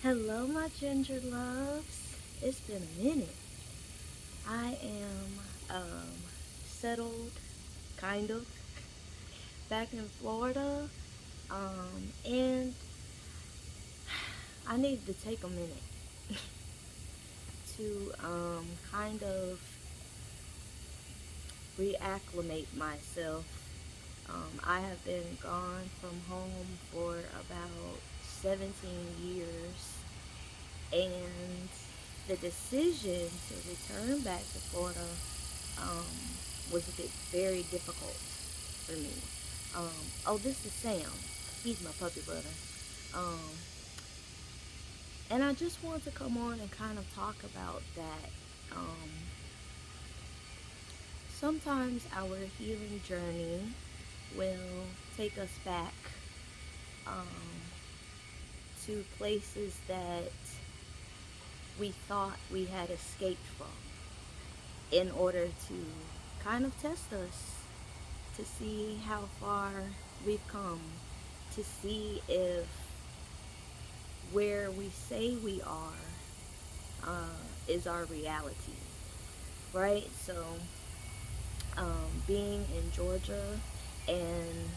Hello, my ginger loves. It's been a minute. I am settled, kind of, back in Florida, and I needed to take a minute to kind of reacclimate myself. I have been gone from home for about 17 years, and the decision to return back to Florida um, was very difficult for me. Oh, this is Sam. He's my puppy brother. Um, and I just want to come on and kind of talk about that. Um, Sometimes our healing journey will take us back um, to places that we thought we had escaped from in order to kind of test us, to see how far we've come, to see if where we say we are is our reality, right? So, being in Georgia and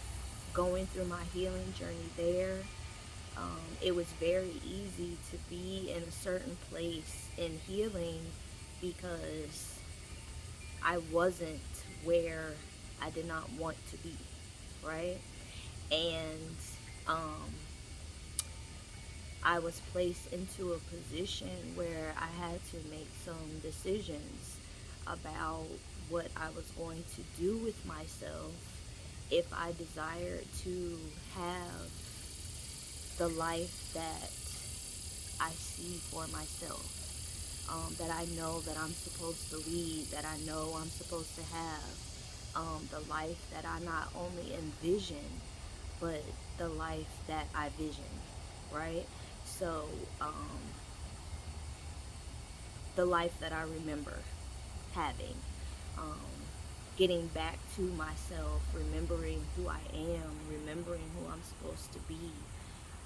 going through my healing journey there, it was very easy to be in a certain place in healing because I wasn't where I did not want to be, right? And um, I was placed into a position where I had to make some decisions about what I was going to do with myself if I desired to have the life that I see for myself, that I know that I'm supposed to lead, that I know I'm supposed to have, the life that I not only envision, but the life that I vision, right? So, the life that I remember having, um, getting back to myself, remembering who I am, remembering who I'm supposed to be.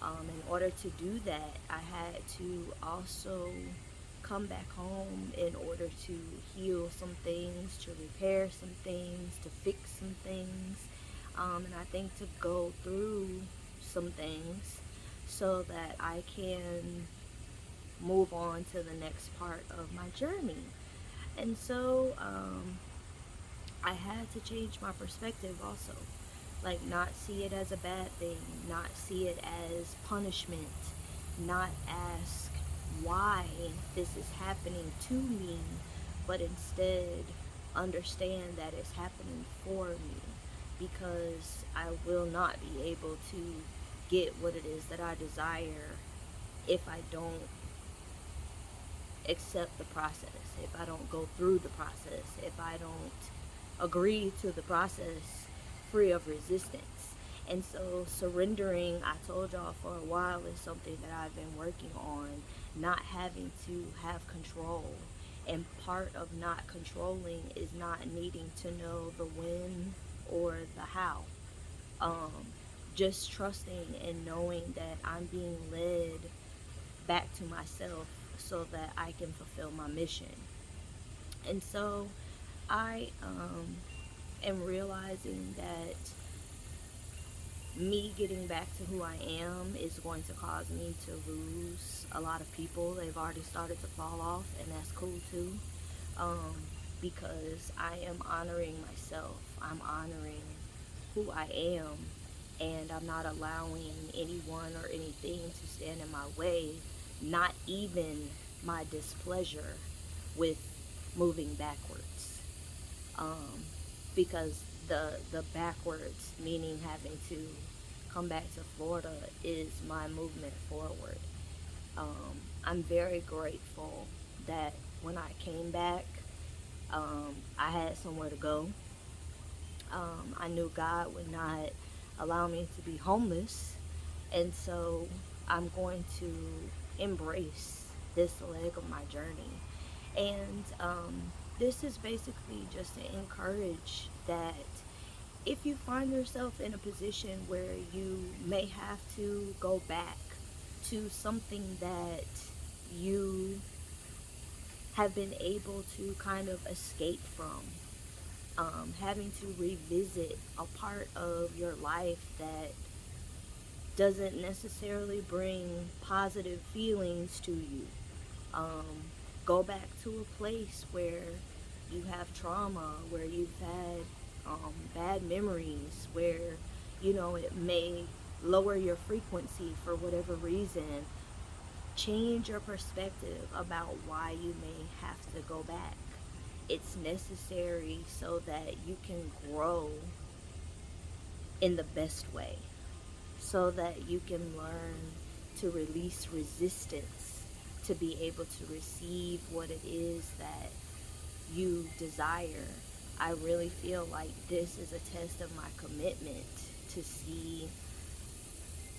In order to do that, I had to also come back home in order to heal some things, to repair some things, to fix some things, and I think to go through some things so that I can move on to the next part of my journey. And so I had to change my perspective also. Like, not see it as a bad thing, not see it as punishment, not ask why this is happening to me, but instead understand that it's happening for me because I will not be able to get what it is that I desire if I don't accept the process, if I don't go through the process, if I don't agree to the process free of resistance. And so surrendering, I told y'all for a while, is something that I've been working on, not having to have control. And part of not controlling is not needing to know the when or the how. Um, just trusting and knowing that I'm being led back to myself so that I can fulfill my mission. And so I am realizing that me getting back to who I am is going to cause me to lose a lot of people. They've already started to fall off, and that's cool too. Um, because I am honoring myself. I'm honoring who I am, and I'm not allowing anyone or anything to stand in my way, not even my displeasure with moving backwards. Um, because the backwards, meaning having to come back to Florida, is my movement forward. I'm very grateful that when I came back, I had somewhere to go. I knew God would not allow me to be homeless, and so I'm going to embrace this leg of my journey. And this is basically just to encourage that if you find yourself in a position where you may have to go back to something that you have been able to kind of escape from. Having to revisit a part of your life that doesn't necessarily bring positive feelings to you. Um, Go back to a place where you have trauma, where you've had bad memories, where it may lower your frequency for whatever reason. Change your perspective about why you may have to go back. It's necessary so that you can grow in the best way, so that you can learn to release resistance to be able to receive what it is that you desire. I really feel like this is a test of my commitment to see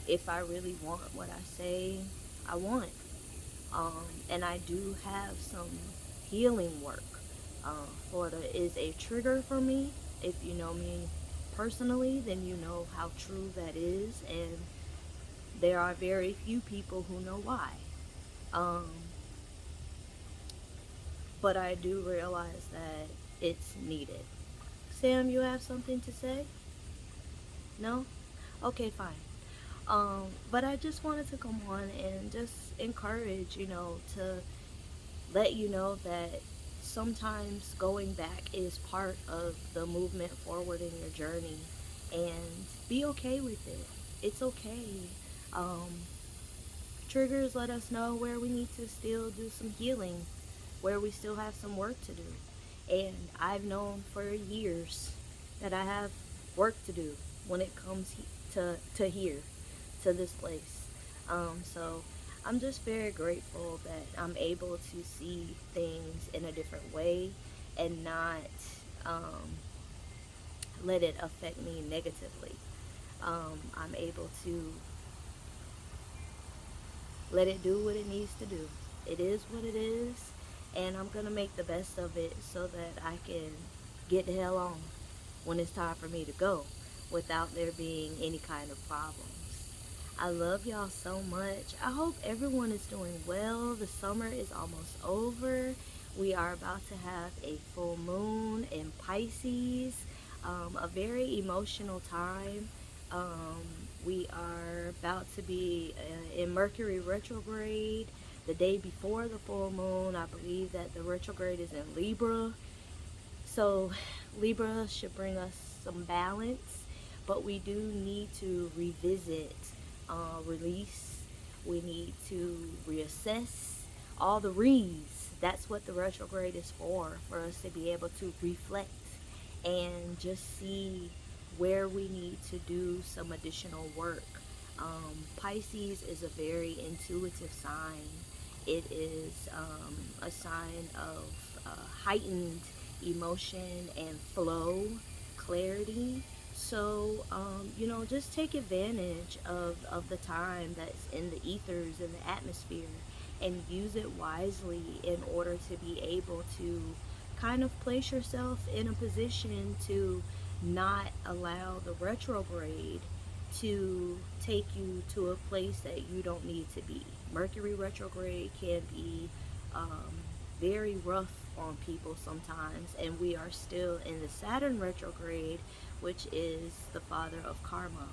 if I really want what I say I want. And I do have some healing work. Florida is a trigger for me. If you know me personally, then you know how true that is, and there are very few people who know why. Um, but I do realize that it's needed. Sam, you have something to say? No? Okay, fine. But I just wanted to come on and just encourage, to let you know that sometimes going back is part of the movement forward in your journey, and be okay with it. It's okay. Um, Triggers let us know where we need to still do some healing, where we still have some work to do. And I've known for years that I have work to do when it comes to here, to this place. So I'm just very grateful that I'm able to see things in a different way and not let it affect me negatively. I'm able to let it do what it needs to do. It is what it is, and I'm going to make the best of it so that I can get the hell on when it's time for me to go without there being any kind of problems. I love y'all so much. I hope everyone is doing well. The summer is almost over. We are about to have a full moon in Pisces, a very emotional time. Um, we are about to be in Mercury retrograde the day before the full moon. I believe that the retrograde is in Libra. So Libra should bring us some balance, but we do need to revisit, release. We need to reassess all the re's. That's what the retrograde is for us to be able to reflect and just see where we need to do some additional work. Pisces is a very intuitive sign. It is a sign of heightened emotion and flow, clarity. So, just take advantage of the time that's in the ethers and the atmosphere, and use it wisely in order to be able to kind of place yourself in a position to not allow the retrograde to take you to a place that you don't need to be. Mercury retrograde can be very rough on people sometimes, and we are still in the Saturn retrograde, which is the father of karma.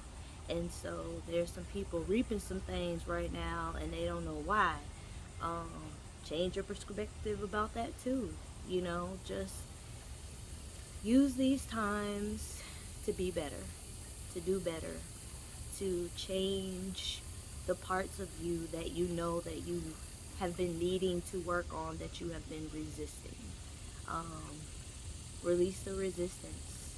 And so there's some people reaping some things right now, and they don't know why. Um, Change your perspective about that too. Just use these times to be better, to do better, to change the parts of you that you know that you have been needing to work on, that you have been resisting. Um, Release the resistance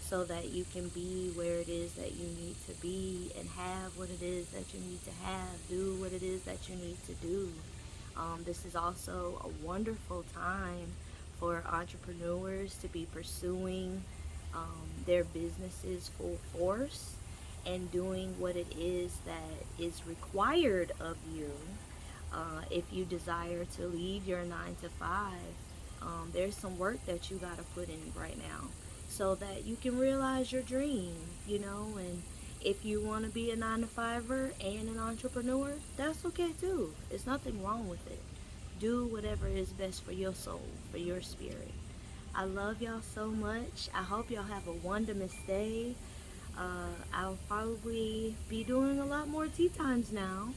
so that you can be where it is that you need to be and have what it is that you need to have, do what it is that you need to do. This is also a wonderful time for entrepreneurs to be pursuing their businesses full force and doing what it is that is required of you. If you desire to leave your 9 to 5, there's some work that you got to put in right now so that you can realize your dream, and If you want to be a 9 to 5er and an entrepreneur, that's okay too. There's nothing wrong with it. Do whatever is best for your soul, for your spirit. I love y'all so much. I hope y'all have a wonderful day. I'll probably be doing a lot more tea times now,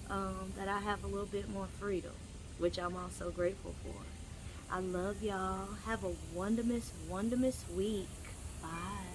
that I have a little bit more freedom, which I'm also grateful for. I love y'all. Have a wonderful week. Bye.